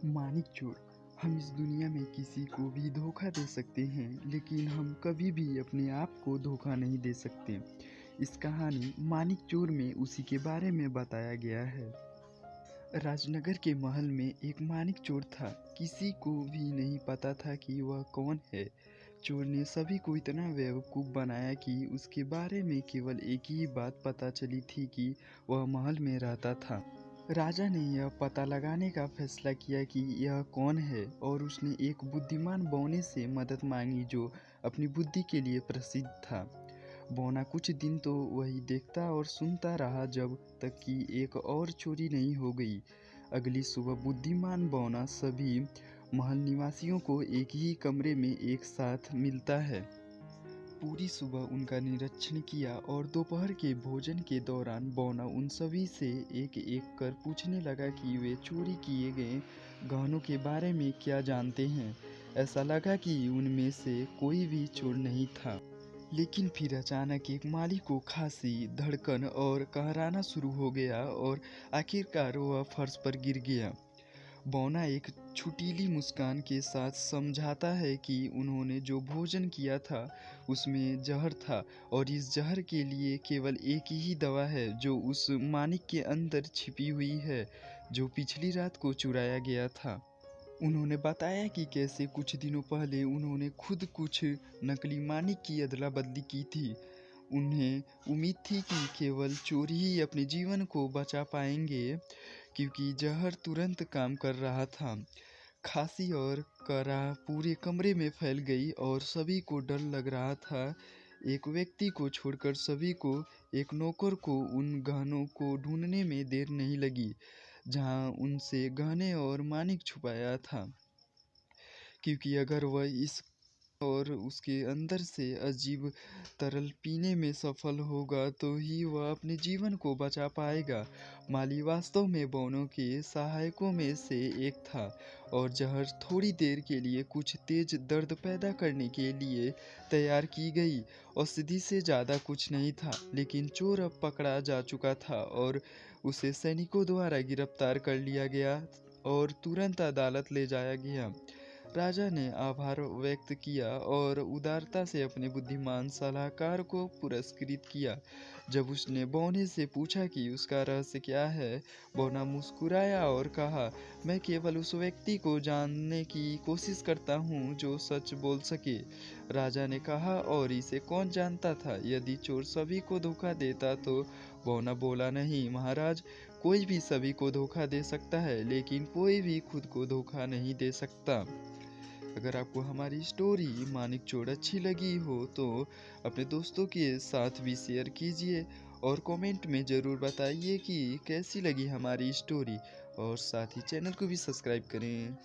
मानिक चोर। हम इस दुनिया में किसी को भी धोखा दे सकते हैं, लेकिन हम कभी भी अपने आप को धोखा नहीं दे सकते। इस कहानी मानिक चोर में उसी के बारे में बताया गया है। राजनगर के महल में एक मानिक चोर था। किसी को भी नहीं पता था कि वह कौन है। चोर ने सभी को इतना बेवकूफ़ बनाया कि उसके बारे में केवल एक ही बात पता चली थी कि वह महल में रहता था। राजा ने यह पता लगाने का फैसला किया कि यह कौन है, और उसने एक बुद्धिमान बौने से मदद मांगी जो अपनी बुद्धि के लिए प्रसिद्ध था। बौना कुछ दिन तो वही देखता और सुनता रहा जब तक कि एक और चोरी नहीं हो गई। अगली सुबह बुद्धिमान बौना सभी महल निवासियों को एक ही कमरे में एक साथ मिलता है। पूरी सुबह उनका निरीक्षण किया और दोपहर के भोजन के दौरान बौना उन सभी से एक एक कर पूछने लगा कि वे चोरी किए गए गहनों के बारे में क्या जानते हैं। ऐसा लगा कि उनमें से कोई भी चोर नहीं था। लेकिन फिर अचानक एक माली को खांसी, धड़कन और कहराना शुरू हो गया और आखिरकार वह फर्श पर गिर गया। बौना एक छुटीली मुस्कान के साथ समझाता है कि उन्होंने जो भोजन किया था उसमें जहर था, और इस जहर के लिए केवल एक ही दवा है जो उस मानिक के अंदर छिपी हुई है, जो पिछली रात को चुराया गया था। उन्होंने बताया कि कैसे कुछ दिनों पहले उन्होंने खुद कुछ नकली मानिक की अदला बदली की थी। उन्हें उम्मीद थी कि केवल चोर ही अपने जीवन को बचा पाएंगे, क्योंकि जहर तुरंत काम कर रहा था। खांसी और कराह पूरे कमरे में फैल गई और सभी को डर लग रहा था। एक व्यक्ति को छोड़कर सभी को, एक नौकर को, उन गहनों को ढूंढने में देर नहीं लगी जहां उनसे गहने और मानिक छुपाया था, क्योंकि अगर वह इस और उसके अंदर से अजीब तरल पीने में सफल होगा तो ही वह अपने जीवन को बचा पाएगा। माली वास्तव में बौनों के सहायकों में से एक था, और जहर थोड़ी देर के लिए कुछ तेज दर्द पैदा करने के लिए तैयार की गई औषधि से ज़्यादा कुछ नहीं था। लेकिन चोर अब पकड़ा जा चुका था और उसे सैनिकों द्वारा गिरफ्तार कर लिया गया और तुरंत अदालत ले जाया गया। राजा ने आभार व्यक्त किया और उदारता से अपने बुद्धिमान सलाहकार को पुरस्कृत किया। जब उसने बौने से पूछा कि उसका रहस्य क्या है, बौना मुस्कुराया और कहा, मैं केवल उस व्यक्ति को जानने की कोशिश करता हूँ जो सच बोल सके। राजा ने कहा, और इसे कौन जानता था? यदि चोर सभी को धोखा देता तो? बौना बोला, नहीं महाराज, कोई भी सभी को धोखा दे सकता है, लेकिन कोई भी खुद को धोखा नहीं दे सकता। अगर आपको हमारी स्टोरी मानिक चोर अच्छी लगी हो तो अपने दोस्तों के साथ भी शेयर कीजिए, और कमेंट में ज़रूर बताइए कि कैसी लगी हमारी स्टोरी, और साथ ही चैनल को भी सब्सक्राइब करें।